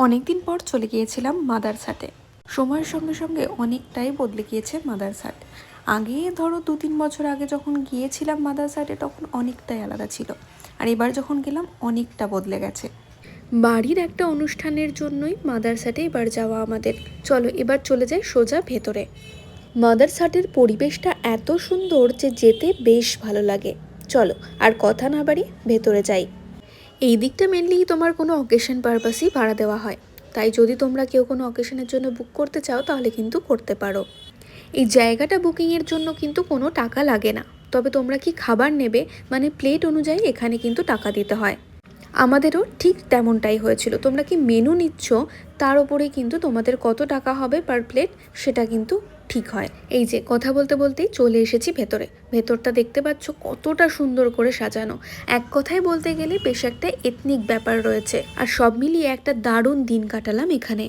অনেকদিন পর চলে গিয়েছিলাম মাদারসাটে। সময়ের সঙ্গে সঙ্গে অনেকটাই বদলে গিয়েছে মাদারসাট। আগে ধরো 2-3 বছর আগে যখন গিয়েছিলাম মাদারসাটে তখন অনেকটাই আলাদা ছিল, আর এবার যখন গেলাম অনেকটা বদলে গেছে। বাড়ির একটা অনুষ্ঠানের জন্যই মাদারসাটে এবার যাওয়া আমাদের। চলো এবার চলে যাই সোজা ভেতরে। মাদারসাটের পরিবেশটা এত সুন্দর যে যেতে বেশ ভালো লাগে। চলো আর কথা না বাড়ি ভেতরে যাই। এই দিকটা মেনলি তোমার কোনো অকেশন পারপাসই ভাড়া দেওয়া হয়, তাই যদি তোমরা কেউ কোনো অকেশনের জন্য বুক করতে চাও তাহলে কিন্তু করতে পারো। এই জায়গাটা বুকিংয়ের জন্য কিন্তু কোনো টাকা লাগে না, তবে তোমরা কি খাবার নেবে মানে প্লেট অনুযায়ী এখানে কিন্তু টাকা দিতে হয়। আমাদেরও ঠিক তেমনটাই হয়েছিল। তোমরা কি মেনু নিচ্ছ তার ওপরেই কিন্তু তোমাদের কত টাকা হবে পার প্লেট সেটা কিন্তু ঠিক হয়। এই যে কথা বলতে বলতেই চলে এসেছি ভেতরে। ভেতরটা দেখতে পাচ্ছ কতটা সুন্দর করে সাজানো। এক কথায় বলতে গেলে বেশ একটা এথনিক ব্যাপার রয়েছে, আর সব মিলিয়ে একটা দারুণ দিন কাটালাম এখানে।